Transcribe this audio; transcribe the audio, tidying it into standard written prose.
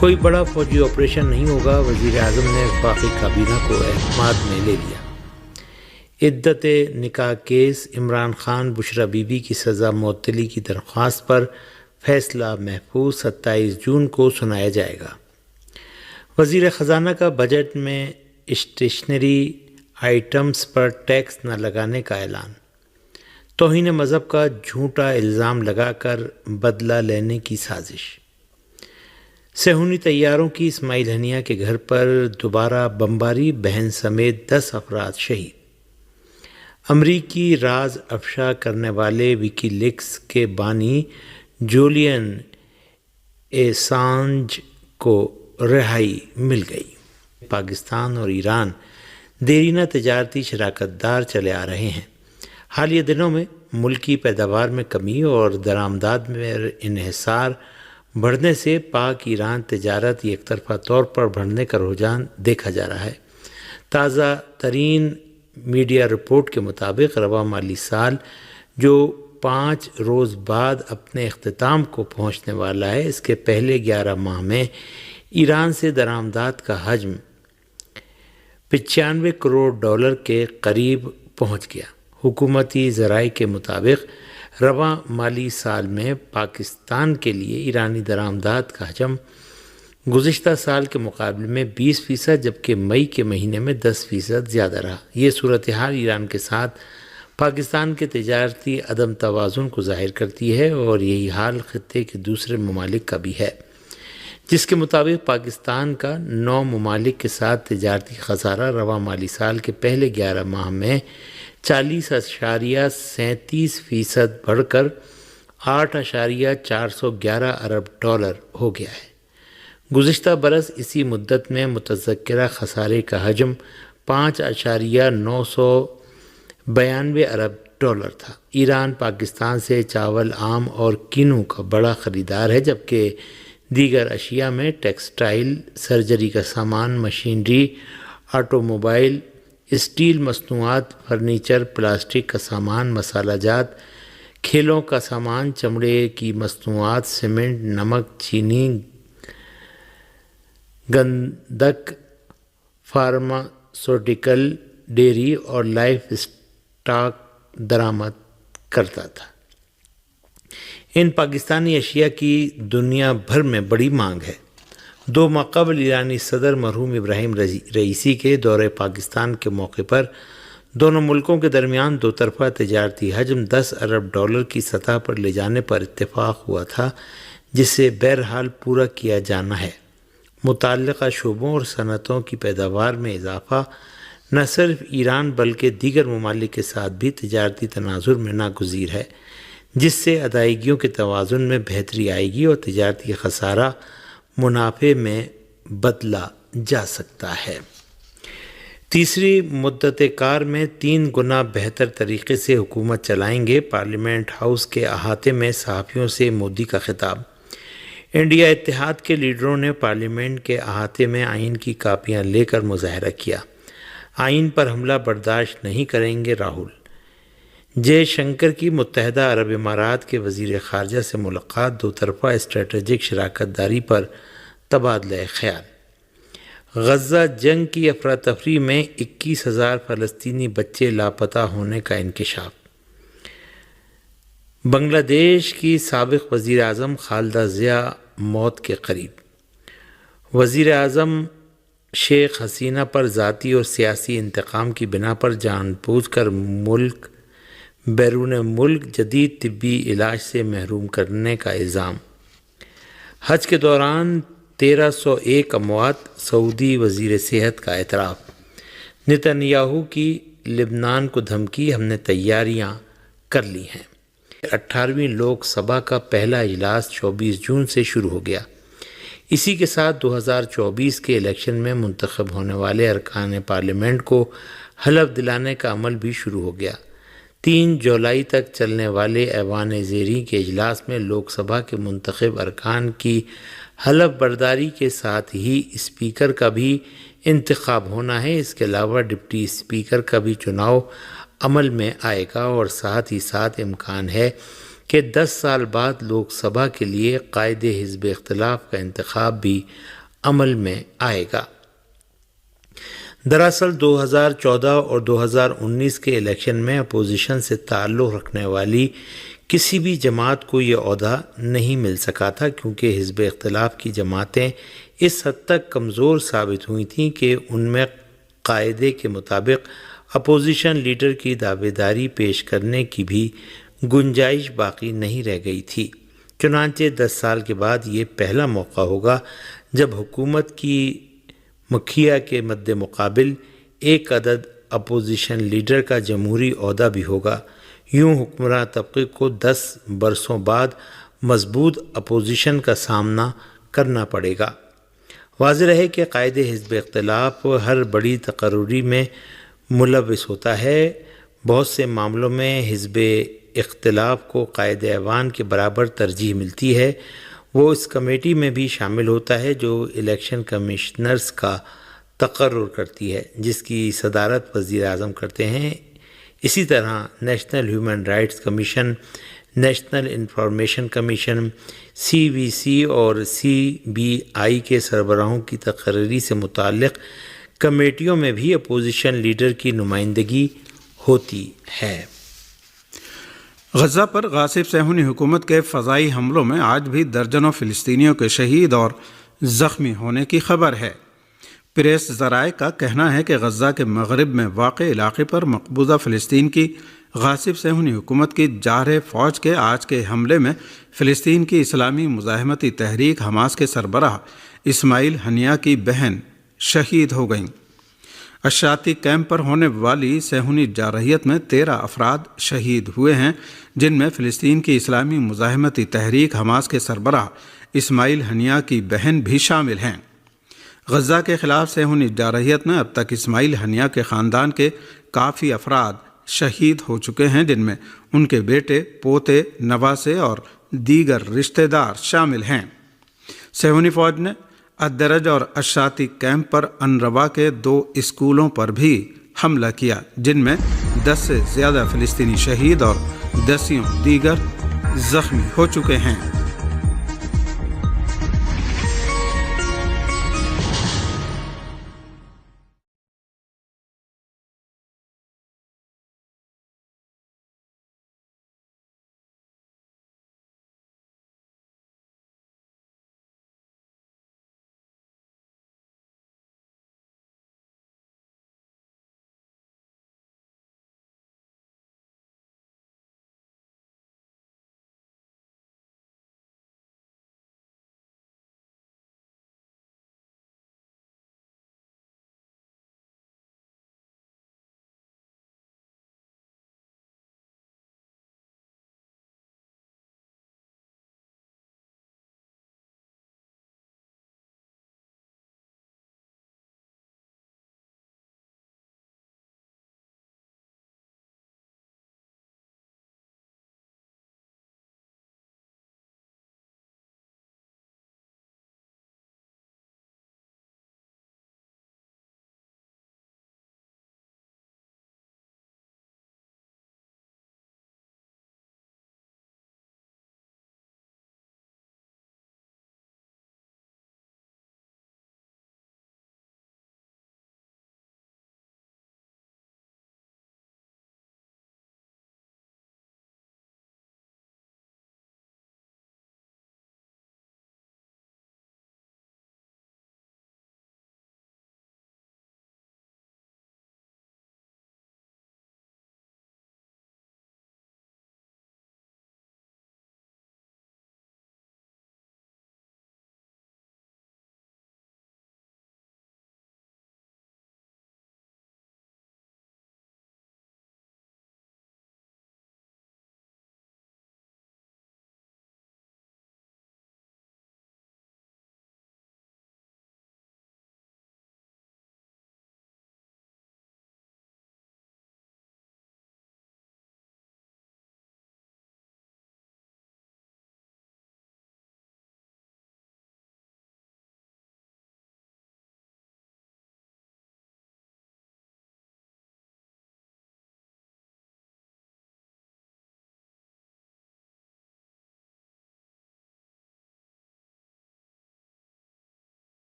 کوئی بڑا فوجی آپریشن نہیں ہوگا، وزیر اعظم نے وفاقی کابینہ کو اعتماد میں لے لیا۔ عدت نکاح case, Imran Khan Bushra be be کی سزا معطلی کی درخواست پر فیصلہ محفوظ 27 جون کو سنایا جائے گا۔ وزیر خزانہ کا بجٹ میں اسٹیشنری آئٹمز پر ٹیکس نہ لگانے کا اعلان۔ توہین مذہب کا جھوٹا الزام لگا کر بدلہ لینے کی سازش۔ صہیونی طیاروں کی اسماعیل ہنیہ کے گھر پر دوبارہ بمباری، بہن سمیت 10 افراد شہید۔ امریکی راز افشا کرنے والے وکی لیکس کے بانی جولین اسانج کو رہائی مل گئی۔ پاکستان اور ایران دیرینہ تجارتی شراکت دار چلے آ رہے ہیں۔ حالیہ دنوں میں ملکی پیداوار میں کمی اور درآمدات میں انحصار بڑھنے سے پاک ایران تجارت یک طرفہ طور پر بڑھنے کا رجحان دیکھا جا رہا ہے۔ تازہ ترین میڈیا رپورٹ کے مطابق رواں مالی سال جو 5 روز بعد اپنے اختتام کو پہنچنے والا ہے، اس کے پہلے 11 ماہ میں ایران سے درآمدات کا حجم $95 کروڑ کے قریب پہنچ گیا۔ حکومتی ذرائع کے مطابق رواں مالی سال میں پاکستان کے لیے ایرانی درآمدات کا حجم گزشتہ سال کے مقابلے میں 20% جبکہ مئی کے مہینے میں 10% زیادہ رہا۔ یہ صورتحال ایران کے ساتھ پاکستان کے تجارتی عدم توازن کو ظاہر کرتی ہے اور یہی حال خطے کے دوسرے ممالک کا بھی ہے، جس کے مطابق پاکستان کا 9 ممالک کے ساتھ تجارتی خسارہ رواں مالی سال کے پہلے 11 ماہ میں 40.37% بڑھ کر $8.411 ارب ہو گیا ہے۔ گزشتہ برس اسی مدت میں متذکرہ خسارے کا حجم $5.992 ارب تھا۔ ایران پاکستان سے چاول، آم اور کینو کا بڑا خریدار ہے، جبکہ دیگر اشیاء میں ٹیکسٹائل، سرجری کا سامان، مشینری، آٹو موبائل، اسٹیل مصنوعات، فرنیچر، پلاسٹک کا سامان، مسالہ جات، کھیلوں کا سامان، چمڑے کی مصنوعات، سیمنٹ، نمک، چینی، گندک، فارماسوٹیکل، ڈیری اور لائف اسٹاک درآمد کرتا تھا۔ ان پاکستانی اشیاء کی دنیا بھر میں بڑی مانگ ہے۔ 2 ماہ قبل ایرانی صدر مرحوم ابراہیم رئیسی کے دورہ پاکستان کے موقع پر دونوں ملکوں کے درمیان دو طرفہ تجارتی حجم $10 ارب کی سطح پر لے جانے پر اتفاق ہوا تھا، جسے بہرحال پورا کیا جانا ہے۔ متعلقہ شعبوں اور صنعتوں کی پیداوار میں اضافہ نہ صرف ایران بلکہ دیگر ممالک کے ساتھ بھی تجارتی تناظر میں ناگزیر ہے، جس سے ادائیگیوں کے توازن میں بہتری آئے گی اور تجارتی خسارہ منافع میں بدلا جا سکتا ہے۔ تیسری مدت کار میں 3 گنا بہتر طریقے سے حکومت چلائیں گے، پارلیمنٹ ہاؤس کے احاطے میں صحافیوں سے مودی کا خطاب۔ انڈیا اتحاد کے لیڈروں نے پارلیمنٹ کے احاطے میں آئین کی کاپیاں لے کر مظاہرہ کیا۔ آئین پر حملہ برداشت نہیں کریں گے راہل۔ جے شنکر کی متحدہ عرب امارات کے وزیر خارجہ سے ملاقات، 2 طرفہ اسٹریٹجک شراکت داری پر تبادلہ خیال۔ غزہ جنگ کی افراتفری میں 21,000 فلسطینی بچے لاپتہ ہونے کا انکشاف۔ بنگلہ دیش کی سابق وزیر اعظم خالدہ ضیاء موت کے قریب۔ وزیر اعظم شیخ حسینہ پر ذاتی اور سیاسی انتقام کی بنا پر جان بوجھ کر بیرون ملک جدید طبی علاج سے محروم کرنے کا الزام۔ حج کے دوران 1301 اموات، سعودی وزیر صحت کا اعتراف۔ نتن یاہو کی لبنان کو دھمکی، ہم نے تیاریاں کر لی ہیں۔ 18ویں لوک سبھا کا پہلا اجلاس 24 جون سے شروع ہو گیا۔ اسی کے ساتھ 2024 کے الیکشن میں منتخب ہونے والے ارکان پارلیمنٹ کو حلف دلانے کا عمل بھی شروع ہو گیا۔ 3 جولائی تک چلنے والے ایوان زیریں کے اجلاس میں لوک سبھا کے منتخب ارکان کی حلف برداری کے ساتھ ہی اسپیکر کا بھی انتخاب ہونا ہے۔ اس کے علاوہ ڈپٹی اسپیکر کا بھی چناؤ عمل میں آئے گا اور ساتھ ہی ساتھ امکان ہے کہ 10 سال بعد لوک سبھا کے لیے قائد حزب اختلاف کا انتخاب بھی عمل میں آئے گا۔ دراصل 2014 اور 2019 کے الیکشن میں اپوزیشن سے تعلق رکھنے والی کسی بھی جماعت کو یہ عہدہ نہیں مل سکا تھا، کیونکہ حزب اختلاف کی جماعتیں اس حد تک کمزور ثابت ہوئی تھیں کہ ان میں قاعدے کے مطابق اپوزیشن لیڈر کی دعوے داری پیش کرنے کی بھی گنجائش باقی نہیں رہ گئی تھی۔ چنانچہ 10 سال کے بعد یہ پہلا موقع ہوگا جب حکومت کی مکھیا کے مد مقابل ایک عدد اپوزیشن لیڈر کا جمہوری عہدہ بھی ہوگا۔ یوں حکمراں طبقے کو 10 برسوں بعد مضبوط اپوزیشن کا سامنا کرنا پڑے گا۔ واضح رہے کہ قائد حزب اختلاف ہر بڑی تقرری میں ملوث ہوتا ہے۔ بہت سے معاملوں میں حزب اختلاف کو قائد ایوان کے برابر ترجیح ملتی ہے۔ وہ اس کمیٹی میں بھی شامل ہوتا ہے جو الیکشن کمشنرز کا تقرر کرتی ہے، جس کی صدارت وزیر اعظم کرتے ہیں۔ اسی طرح national human rights commission, national information commission, CVC اور CBI کے سربراہوں کی تقرری سے متعلق کمیٹیوں میں بھی اپوزیشن لیڈر کی نمائندگی ہوتی ہے۔ غزہ پر غاصب صہیونی حکومت کے فضائی حملوں میں آج بھی درجنوں فلسطینیوں کے شہید اور زخمی ہونے کی خبر ہے۔ پریس ذرائع کا کہنا ہے کہ غزہ کے مغرب میں واقع علاقے پر مقبوضہ فلسطین کی غاصب صہیونی حکومت کی جارح فوج کے آج کے حملے میں فلسطین کی اسلامی مزاحمتی تحریک حماس کے سربراہ اسماعیل ہنیہ کی بہن شہید ہو گئیں۔ اشاتی کیمپ پر ہونے والی صہیونی جارحیت میں 13 افراد شہید ہوئے ہیں، جن میں فلسطین کی اسلامی مزاحمتی تحریک حماس کے سربراہ اسماعیل ہنیہ کی بہن بھی شامل ہیں۔ غزہ کے خلاف صہیونی جارحیت میں اب تک اسماعیل ہنیہ کے خاندان کے کافی افراد شہید ہو چکے ہیں، جن میں ان کے بیٹے، پوتے، نواسے اور دیگر رشتہ دار شامل ہیں۔ صہیونی فوج نے الدرج اور اشاتی کیمپ پر انروا کے 2 اسکولوں پر بھی حملہ کیا، جن میں 10 سے زیادہ فلسطینی شہید اور دسیوں دیگر زخمی ہو چکے ہیں۔